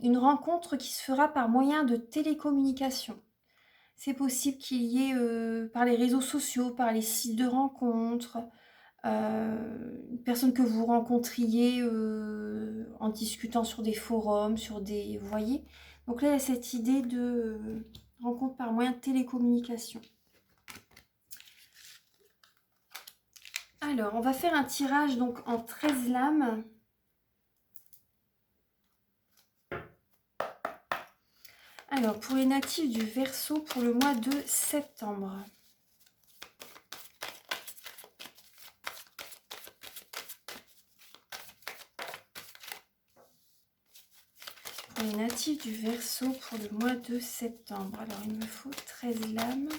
une rencontre qui se fera par moyen de télécommunication. C'est possible qu'il y ait, par les réseaux sociaux, par les sites de rencontres, une personne que vous rencontriez en discutant sur des forums, sur des... Vous voyez? Donc là, il y a cette idée de rencontre par moyen de télécommunication. Alors, on va faire un tirage donc en 13 lames. Alors, pour les natifs du Verseau, pour le mois de septembre. Pour les natifs du Verseau, pour le mois de septembre. Alors, il me faut 13 lames.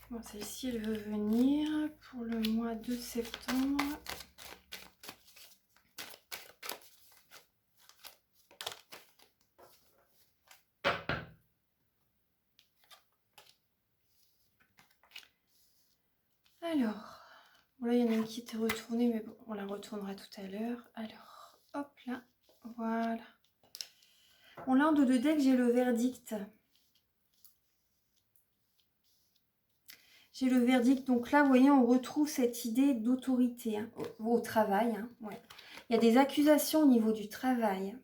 Bon, celle-ci, elle veut venir pour le mois de septembre. Alors, voilà, il y en a une qui était retournée, mais bon, on la retournera tout à l'heure. Alors, hop là, voilà. Bon, là, en dos de deck, j'ai le verdict. J'ai le verdict. Donc là, vous voyez, on retrouve cette idée d'autorité hein, au travail. Hein, ouais. Il y a des accusations au niveau du travail.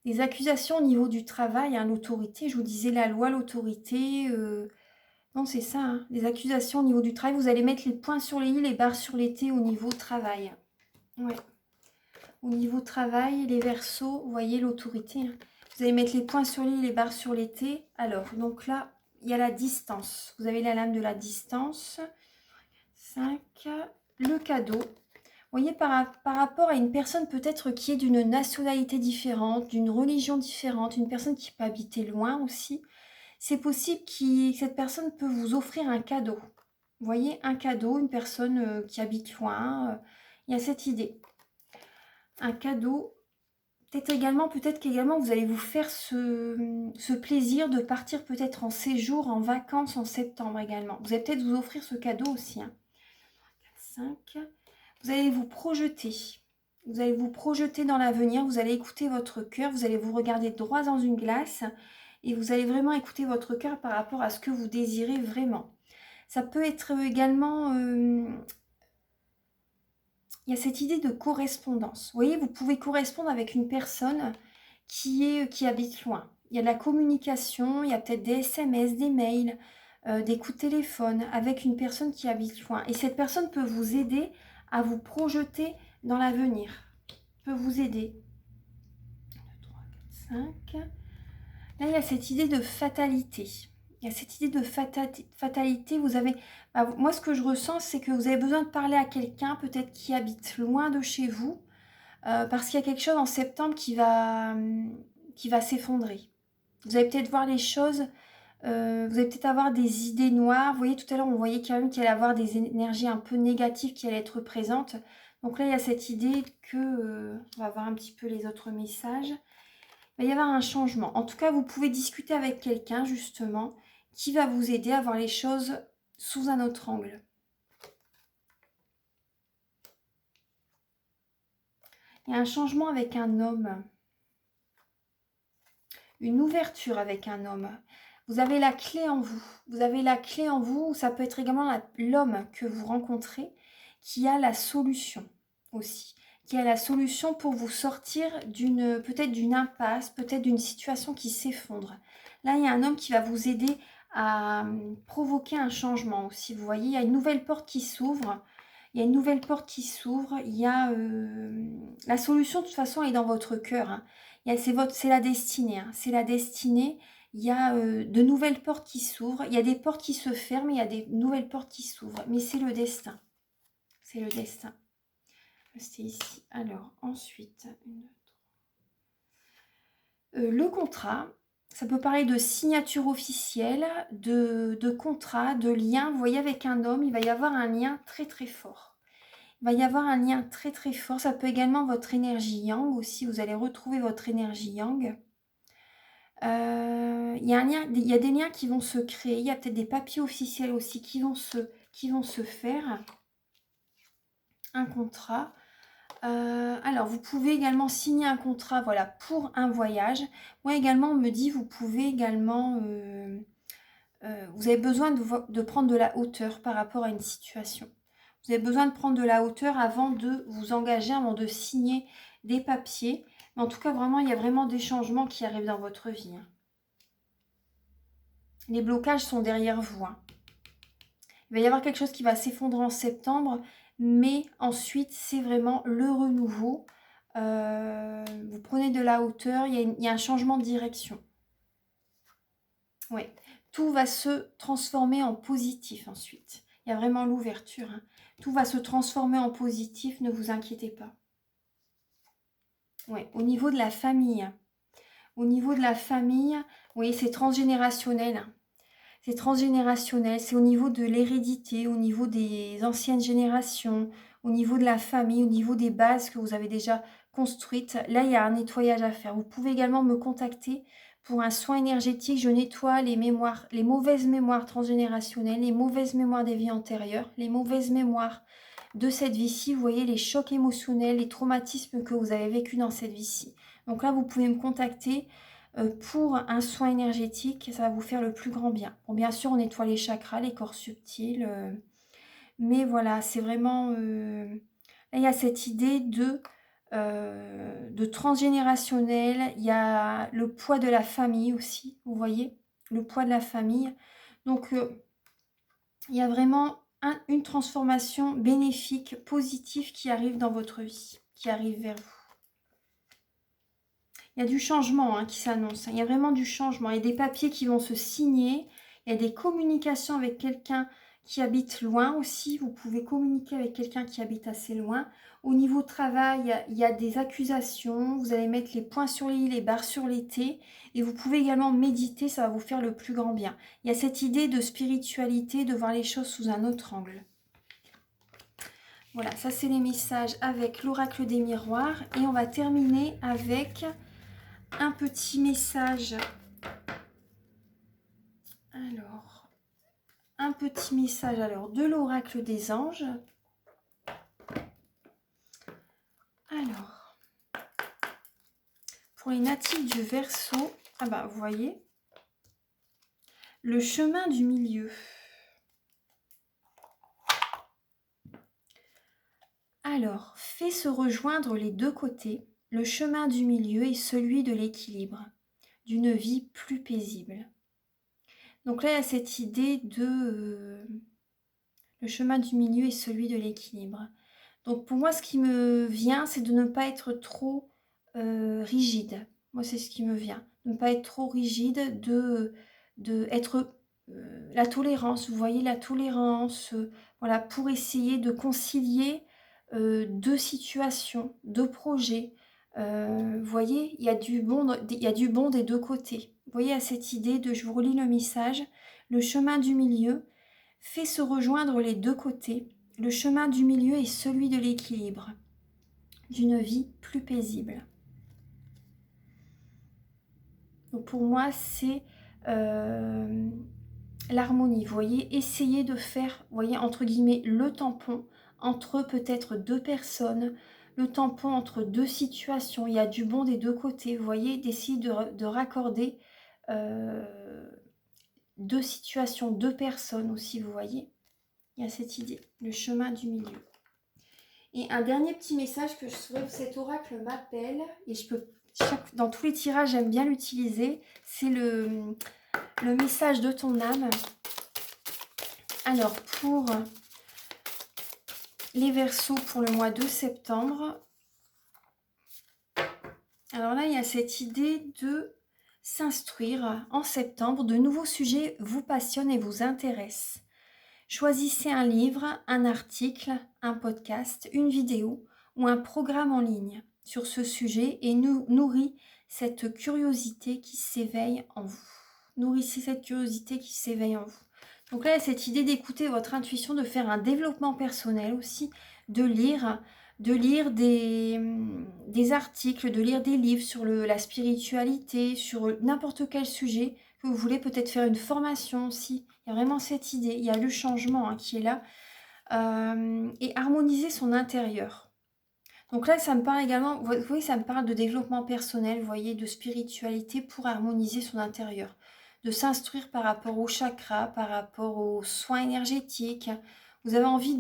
Des accusations au niveau du travail, hein, l'autorité. Je vous disais la loi, l'autorité. Non, c'est ça. Hein, des accusations au niveau du travail. Vous allez mettre les points sur les i, les barres sur les t au niveau travail. Ouais. Au niveau travail, les Verseaux, vous voyez l'autorité. Hein. Vous allez mettre les points sur les i, les barres sur les t. Alors, donc là, il y a la distance. Vous avez la lame de la distance. 5. Le cadeau. Vous voyez, par rapport à une personne peut-être qui est d'une nationalité différente, d'une religion différente, une personne qui peut habiter loin aussi, c'est possible que cette personne peut vous offrir un cadeau. Vous voyez, un cadeau, une personne qui habite loin, il y a cette idée. Un cadeau, peut-être qu'également vous allez vous faire ce plaisir de partir peut-être en séjour, en vacances en septembre également. Vous allez peut-être vous offrir ce cadeau aussi. Hein. 5. Vous allez vous projeter. Vous allez vous projeter dans l'avenir. Vous allez écouter votre cœur. Vous allez vous regarder droit dans une glace. Et vous allez vraiment écouter votre cœur par rapport à ce que vous désirez vraiment. Ça peut être également... il y a cette idée de correspondance. Vous voyez, vous pouvez correspondre avec une personne qui habite loin. Il y a de la communication, il y a peut-être des SMS, des mails, des coups de téléphone avec une personne qui habite loin. Et cette personne peut vous aider à vous projeter dans l'avenir. Peut vous aider. 2, 3, 4, 5. Là, il y a cette idée de fatalité. Il y a cette idée de fatalité. Vous avez, moi, ce que je ressens, c'est que vous avez besoin de parler à quelqu'un, peut-être qui habite loin de chez vous, parce qu'il y a quelque chose en septembre qui va s'effondrer. Vous allez peut-être voir les choses, vous allez peut-être avoir des idées noires. Vous voyez, tout à l'heure, on voyait quand même qu'il allait y avoir des énergies un peu négatives qui allaient être présentes. Donc là, il y a cette idée que, on va voir un petit peu les autres messages. Il va y avoir un changement. En tout cas, vous pouvez discuter avec quelqu'un, justement, qui va vous aider à voir les choses sous un autre angle. Il y a un changement avec un homme. Une ouverture avec un homme. Vous avez la clé en vous. Vous avez la clé en vous. Ça peut être également l'homme que vous rencontrez qui a la solution aussi. Qui a la solution pour vous sortir peut-être d'une impasse, peut-être d'une situation qui s'effondre. Là, il y a un homme qui va vous aider à provoquer un changement aussi. Vous voyez, il y a une nouvelle porte qui s'ouvre. Il y a une nouvelle porte qui s'ouvre. Il y a la solution, de toute façon, est dans votre cœur. Hein. C'est la destinée, hein, c'est la destinée. Il y a de nouvelles portes qui s'ouvrent. Il y a des portes qui se ferment, il y a des nouvelles portes qui s'ouvrent. Mais c'est le destin. C'est le destin. C'est ici. Alors, ensuite, le contrat, ça peut parler de signature officielle, de contrat, de lien. Vous voyez, avec un homme, il va y avoir un lien très très fort. Il va y avoir un lien très très fort. Ça peut également votre énergie yang aussi. Vous allez retrouver votre énergie yang. Il y a des liens qui vont se créer. Il y a peut-être des papiers officiels aussi qui vont se faire. Un contrat. Alors, vous pouvez également signer un contrat, voilà, pour un voyage. Moi également, on me dit, vous pouvez également, vous avez besoin de prendre de la hauteur par rapport à une situation. Vous avez besoin de prendre de la hauteur avant de vous engager, avant de signer des papiers. Mais en tout cas, vraiment, il y a vraiment des changements qui arrivent dans votre vie, hein. Les blocages sont derrière vous, hein. Il va y avoir quelque chose qui va s'effondrer en septembre, mais ensuite, c'est vraiment le renouveau. Vous prenez de la hauteur, il y a un changement de direction. Ouais. Tout va se transformer en positif ensuite. Il y a vraiment l'ouverture, hein. Tout va se transformer en positif, ne vous inquiétez pas. Ouais. Au niveau de la famille, oui, c'est transgénérationnel, hein. C'est transgénérationnel, c'est au niveau de l'hérédité, au niveau des anciennes générations, au niveau de la famille, au niveau des bases que vous avez déjà construites. Là, il y a un nettoyage à faire. Vous pouvez également me contacter pour un soin énergétique. Je nettoie les mémoires, les mauvaises mémoires transgénérationnelles, les mauvaises mémoires des vies antérieures, les mauvaises mémoires de cette vie-ci. Vous voyez, les chocs émotionnels, les traumatismes que vous avez vécus dans cette vie-ci. Donc là, vous pouvez me contacter pour un soin énergétique, ça va vous faire le plus grand bien. Bon, bien sûr, on nettoie les chakras, les corps subtils, mais voilà, c'est vraiment... là, il y a cette idée de transgénérationnel, il y a le poids de la famille aussi, vous voyez, le poids de la famille. Donc, il y a vraiment une transformation bénéfique, positive qui arrive dans votre vie, qui arrive vers vous. Il y a du changement, hein, qui s'annonce. Il y a vraiment du changement. Il y a des papiers qui vont se signer. Il y a des communications avec quelqu'un qui habite loin aussi. Vous pouvez communiquer avec quelqu'un qui habite assez loin. Au niveau travail, il y a des accusations. Vous allez mettre les points sur les i, les barres sur les t. Et vous pouvez également méditer. Ça va vous faire le plus grand bien. Il y a cette idée de spiritualité, de voir les choses sous un autre angle. Voilà, ça c'est les messages avec l'oracle des miroirs. Et on va terminer avec... un petit message. Alors, un petit message alors de l'oracle des anges. Alors, pour les natifs du Verseau, ah bah vous voyez, le chemin du milieu. Alors, fait se rejoindre les deux côtés. Le chemin du milieu est celui de l'équilibre, d'une vie plus paisible. Donc là, il y a cette idée de... le chemin du milieu est celui de l'équilibre. Donc pour moi, ce qui me vient, c'est de ne pas être trop rigide. Moi, c'est ce qui me vient. De ne pas être trop rigide, de être... la tolérance, vous voyez, la tolérance, voilà, pour essayer de concilier deux situations, deux projets. Vous voyez, il y a du bon des deux côtés. Vous voyez, à cette idée de, je vous relis le message, le chemin du milieu fait se rejoindre les deux côtés. Le chemin du milieu est celui de l'équilibre, d'une vie plus paisible. Donc pour moi, c'est l'harmonie. Vous voyez, essayez de faire, vous voyez, entre guillemets, le tampon entre peut-être deux personnes, le tampon entre deux situations. Il y a du bon des deux côtés. Vous voyez, d'essayer de raccorder deux situations, deux personnes aussi, vous voyez. Il y a cette idée, le chemin du milieu. Et un dernier petit message que je souhaite, cet oracle m'appelle, et je peux, dans tous les tirages, j'aime bien l'utiliser, c'est le message de ton âme. Alors, pour les Verseaux pour le mois de septembre, Alors là, il y a cette idée de s'instruire en septembre. De nouveaux sujets vous passionnent et vous intéressent. Choisissez un livre, un article, un podcast, une vidéo ou un programme en ligne sur ce sujet et nourrit cette curiosité qui s'éveille en vous. Nourrissez cette curiosité qui s'éveille en vous. Donc là, il y a cette idée d'écouter votre intuition, de faire un développement personnel aussi, de lire des articles, de lire des livres sur la spiritualité, sur n'importe quel sujet que vous voulez, peut-être faire une formation aussi. Il y a vraiment cette idée, il y a le changement qui est là. Et harmoniser son intérieur. Donc là, ça me parle également, vous voyez, ça me parle de développement personnel, vous voyez, de spiritualité pour harmoniser son intérieur. De s'instruire par rapport au chakra, par rapport aux soins énergétiques. Vous avez envie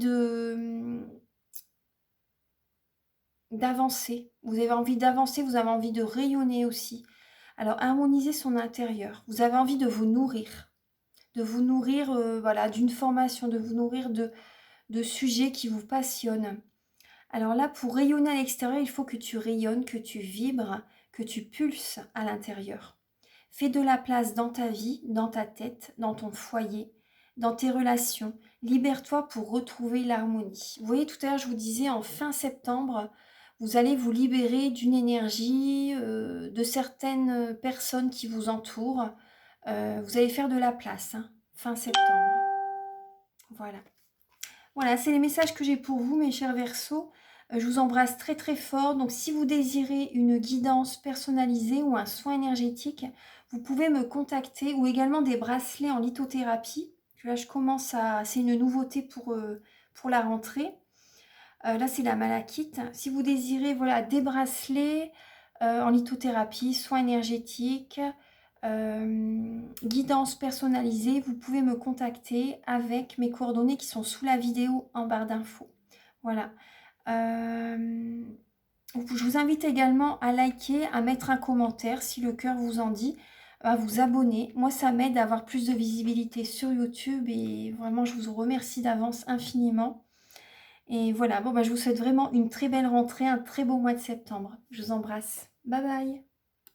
d'avancer. Vous avez envie d'avancer, vous avez envie de rayonner aussi. Alors, harmoniser son intérieur. Vous avez envie de vous nourrir. De vous nourrir voilà, d'une formation, de vous nourrir de sujets qui vous passionnent. Alors là, pour rayonner à l'extérieur, il faut que tu rayonnes, que tu vibres, que tu pulses à l'intérieur. Fais de la place dans ta vie, dans ta tête, dans ton foyer, dans tes relations. Libère-toi pour retrouver l'harmonie. Vous voyez, tout à l'heure, je vous disais, en fin septembre, vous allez vous libérer d'une énergie, de certaines personnes qui vous entourent. Vous allez faire de la place, fin septembre. Voilà. Voilà, c'est les messages que j'ai pour vous, mes chers Verseaux. Je vous embrasse très très fort. Donc, si vous désirez une guidance personnalisée ou un soin énergétique, vous pouvez me contacter, ou également des bracelets en lithothérapie. Là, je commence à... C'est une nouveauté pour la rentrée. Là, c'est la malachite. Si vous désirez voilà, des bracelets en lithothérapie, soins énergétiques, guidance personnalisée, vous pouvez me contacter avec mes coordonnées qui sont sous la vidéo en barre d'infos. Voilà. Je vous invite également à liker, à mettre un commentaire si le cœur vous en dit, à vous abonner. Moi, ça m'aide à avoir plus de visibilité sur YouTube et vraiment, je vous remercie d'avance infiniment. Et voilà, bon, je vous souhaite vraiment une très belle rentrée, un très beau mois de septembre. Je vous embrasse. Bye bye.